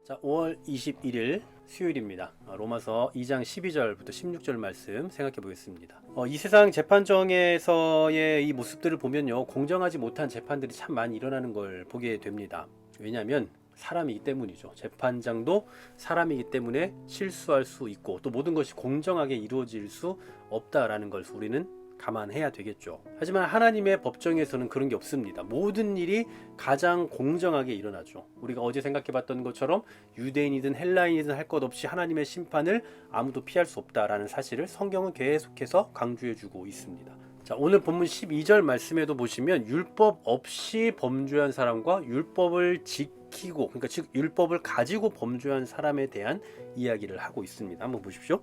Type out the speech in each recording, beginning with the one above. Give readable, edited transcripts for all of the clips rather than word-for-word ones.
자, 5월 21일 수요일입니다. 로마서 2장 12절부터 16절 말씀 생각해 보겠습니다. 이 세상 재판정에서의 이 모습들을 보면요, 공정하지 못한 재판들이 참 많이 일어나는 걸 보게 됩니다. 왜냐하면 사람이기 때문이죠. 재판장도 사람이기 때문에 실수할 수 있고 또 모든 것이 공정하게 이루어질 수 없다라는 걸 우리는 감안해야 되겠죠. 하지만 하나님의 법정에서는 그런 게 없습니다. 모든 일이 가장 공정하게 일어나죠. 우리가 어제 생각해봤던 것처럼 유대인이든 헬라인이든 할 것 없이 하나님의 심판을 아무도 피할 수 없다라는 사실을 성경은 계속해서 강조해주고 있습니다. 자, 오늘 본문 12절 말씀에도 보시면 율법 없이 범죄한 사람과 율법을 지키고, 그러니까 즉 율법을 가지고 범죄한 사람에 대한 이야기를 하고 있습니다. 한번 보십시오.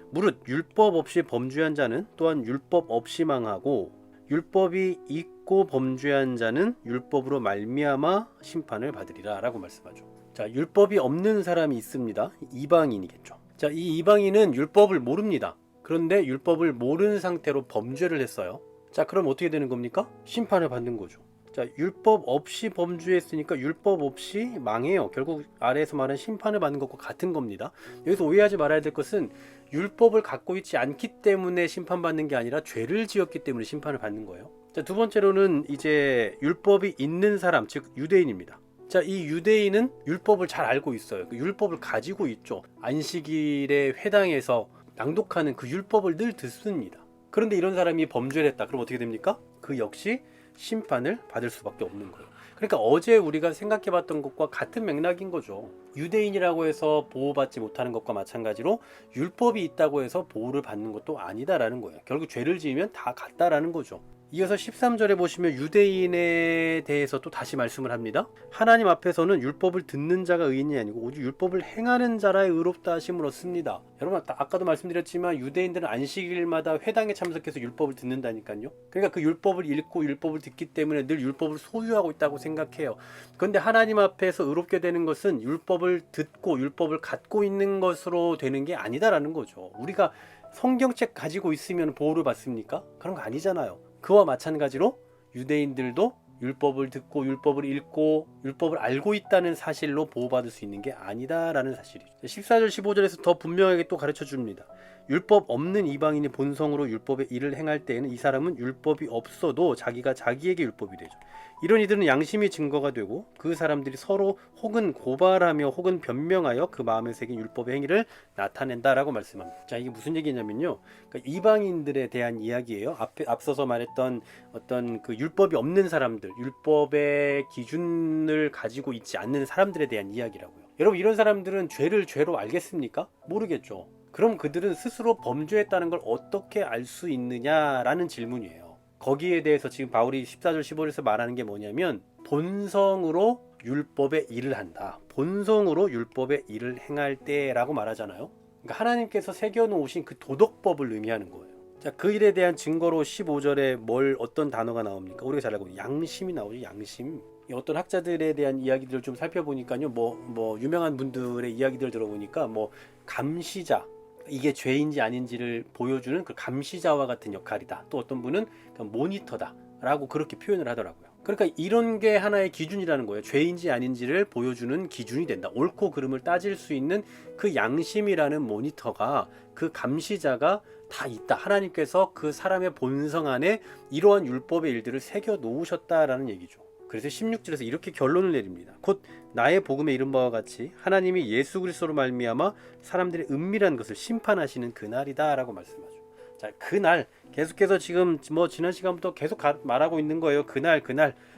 무릇 율법 없이 범죄한 자는 또한 율법 없이 망하고 율법이 있고 범죄한 자는 율법으로 말미암아 심판을 받으리라 라고 말씀하죠. 자, 율법이 없는 사람이 있습니다. 이방인이겠죠. 자, 이 이방인은 율법을 모릅니다. 그런데 율법을 모르는 상태로 범죄를 했어요. 자, 그럼 어떻게 되는 겁니까? 심판을 받는 거죠. 자, 율법 없이 범죄했으니까 율법 없이 망해요. 결국 아래에서 말하는 심판을 받는 것과 같은 겁니다. 여기서 오해하지 말아야 될 것은 율법을 갖고 있지 않기 때문에 심판받는 게 아니라 죄를 지었기 때문에 심판을 받는 거예요. 자, 두 번째로는 이제 율법이 있는 사람, 즉 유대인입니다. 자, 이 유대인은 율법을 잘 알고 있어요. 그 율법을 가지고 있죠. 안식일에 회당에서 낭독하는 그 율법을 늘 듣습니다. 그런데 이런 사람이 범죄를 했다. 그럼 어떻게 됩니까? 그 역시 심판을 받을 수밖에 없는 거예요. 그러니까 어제 우리가 생각해봤던 것과 같은 맥락인 거죠. 유대인이라고 해서 보호받지 못하는 것과 마찬가지로 율법이 있다고 해서 보호를 받는 것도 아니다라는 거예요. 결국 죄를 지으면 다 같다라는 거죠. 이어서 13절에 보시면 유대인에 대해서 또 다시 말씀을 합니다. 하나님 앞에서는 율법을 듣는 자가 의인이 아니고 오직 율법을 행하는 자라 의롭다 하심을 얻습니다. 여러분, 아까도 말씀드렸지만 유대인들은 안식일마다 회당에 참석해서 율법을 듣는다니까요. 그러니까 그 율법을 읽고 율법을 듣기 때문에 늘 율법을 소유하고 있다고 생각해요. 그런데 하나님 앞에서 의롭게 되는 것은 율법을 듣고 율법을 갖고 있는 것으로 되는 게 아니다라는 거죠. 우리가 성경책 가지고 있으면 보호를 받습니까? 그런 거 아니잖아요. 그와 마찬가지로 유대인들도 율법을 듣고 율법을 읽고 율법을 알고 있다는 사실로 보호받을 수 있는 게 아니다라는 사실이죠. 14절 15절에서 더 분명하게 또 가르쳐 줍니다. 율법 없는 이방인이 본성으로 율법의 일을 행할 때에는 이 사람은 율법이 없어도 자기가 자기에게 율법이 되죠. 이런 이들은 양심이 증거가 되고 그 사람들이 서로 혹은 고발하며 혹은 변명하여 그 마음에 새긴 율법의 행위를 나타낸다라고 말씀합니다. 자, 이게 무슨 얘기냐면요, 그러니까 이방인들에 대한 이야기예요. 앞서서 말했던 어떤 그 율법이 없는 사람들, 율법의 기준을 가지고 있지 않는 사람들에 대한 이야기라고요. 여러분, 이런 사람들은 죄를 죄로 알겠습니까? 모르겠죠. 그럼 그들은 스스로 범죄했다는 걸 어떻게 알 수 있느냐라는 질문이에요. 거기에 대해서 지금 바울이 14절 15절에서 말하는 게 뭐냐면 본성으로 율법의 일을 한다. 본성으로 율법의 일을 행할 때라고 말하잖아요. 그러니까 하나님께서 새겨놓으신 그 도덕법을 의미하는 거예요. 자, 그 일에 대한 증거로 15절에 어떤 단어가 나옵니까? 우리가 잘 알고 있는 양심이 나오죠. 양심. 어떤 학자들에 대한 이야기들을 좀 살펴보니까요, 유명한 분들의 이야기들 들어보니까 감시자, 이게 죄인지 아닌지를 보여주는 그 감시자와 같은 역할이다. 또 어떤 분은 모니터다 라고 그렇게 표현을 하더라고요. 그러니까 이런 게 하나의 기준이라는 거예요. 죄인지 아닌지를 보여주는 기준이 된다. 옳고 그름을 따질 수 있는 그 양심이라는 모니터가, 그 감시자가 다 있다. 하나님께서 그 사람의 본성 안에 이러한 율법의 일들을 새겨 놓으셨다라는 얘기죠. 그래서 16절에서 이렇게 결론을 내립니다. 곧 나의 복음에 이른 바와 같이 하나님이 예수 그리스도로 말미암아 사람들의 은밀한 것을 심판하시는 그날이다 라고 말씀하죠. 자, 그날, 계속해서 지금 지난 시간부터 계속 말하고 있는 거예요. 그날.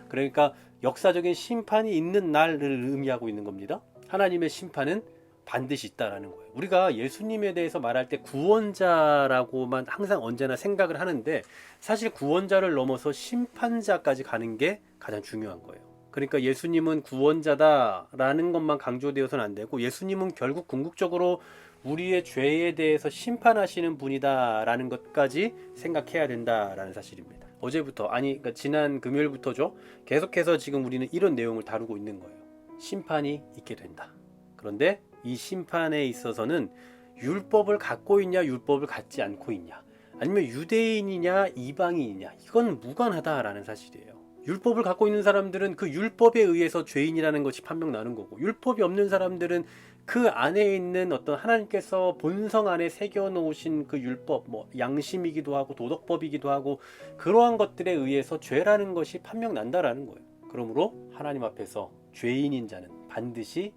그러니까 역사적인 심판이 있는 날을 의미하고 있는 겁니다. 하나님의 심판은 반드시 있다라는 거예요. 우리가 예수님에 대해서 말할 때 구원자라고만 항상 언제나 생각을 하는데, 사실 구원자를 넘어서 심판자까지 가는 게 가장 중요한 거예요. 그러니까 예수님은 구원자다라는 것만 강조되어서는 안 되고, 예수님은 결국 궁극적으로 우리의 죄에 대해서 심판하시는 분이다라는 것까지 생각해야 된다라는 사실입니다. 그러니까 지난 금요일부터죠. 계속해서 지금 우리는 이런 내용을 다루고 있는 거예요. 심판이 있게 된다. 그런데 이 심판에 있어서는 율법을 갖고 있냐, 율법을 갖지 않고 있냐, 아니면 유대인이냐, 이방인이냐, 이건 무관하다라는 사실이에요. 율법을 갖고 있는 사람들은 그 율법에 의해서 죄인이라는 것이 판명나는 거고, 율법이 없는 사람들은 그 안에 있는 어떤 하나님께서 본성 안에 새겨 놓으신 그 율법, 뭐 양심이기도 하고 도덕법이기도 하고, 그러한 것들에 의해서 죄라는 것이 판명난다라는 거예요. 그러므로 하나님 앞에서 죄인인 자는 반드시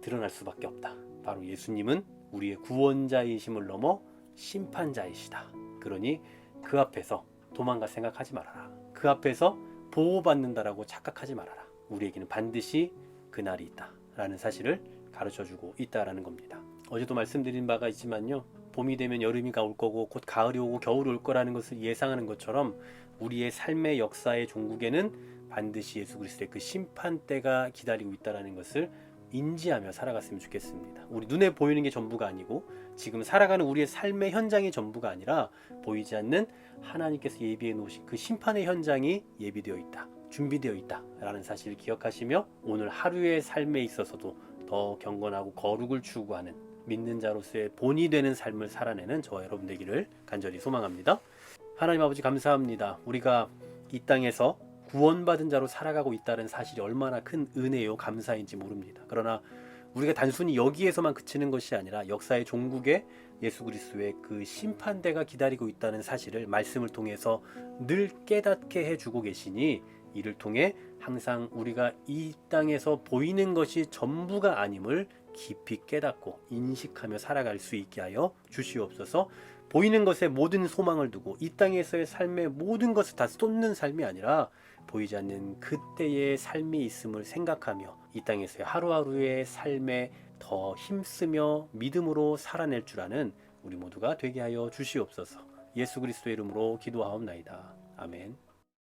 드러날 수밖에 없다. 바로 예수님은 우리의 구원자이심을 넘어 심판자이시다. 그러니 그 앞에서 도망가 생각하지 말아라. 그 앞에서 보호받는다라고 착각하지 말아라. 우리에게는 반드시 그날이 있다 라는 사실을 가르쳐주고 있다라는 겁니다. 어제도 말씀드린 바가 있지만요, 봄이 되면 여름이 올 거고 곧 가을이 오고 겨울이 올 거라는 것을 예상하는 것처럼 우리의 삶의 역사의 종국에는 반드시 예수 그리스도의 그 심판대가 기다리고 있다라는 것을 인지하며 살아갔으면 좋겠습니다. 우리 눈에 보이는 게 전부가 아니고 지금 살아가는 우리의 삶의 현장이 전부가 아니라 보이지 않는 하나님께서 예비해 놓으신 그 심판의 현장이 예비되어 있다, 준비되어 있다 라는 사실을 기억하시며 오늘 하루의 삶에 있어서도 더 경건하고 거룩을 추구하는 믿는 자로서의 본이 되는 삶을 살아내는 저와 여러분 되기를 간절히 소망합니다. 하나님 아버지 감사합니다. 우리가 이 땅에서 구원받은 자로 살아가고 있다는 사실이 얼마나 큰 은혜요 감사인지 모릅니다. 그러나 우리가 단순히 여기에서만 그치는 것이 아니라 역사의 종국에 예수 그리스도의 그 심판대가 기다리고 있다는 사실을 말씀을 통해서 늘 깨닫게 해주고 계시니, 이를 통해 항상 우리가 이 땅에서 보이는 것이 전부가 아님을 깊이 깨닫고 인식하며 살아갈 수 있게 하여 주시옵소서. 보이는 것에 모든 소망을 두고 이 땅에서의 삶의 모든 것을 다 쏟는 삶이 아니라 보이지 않는 그때의 삶이 있음을 생각하며 이 땅에서의 하루하루의 삶에 더 힘쓰며 믿음으로 살아낼 줄 아는 우리 모두가 되게 하여 주시옵소서. 예수 그리스도의 이름으로 기도하옵나이다. 아멘.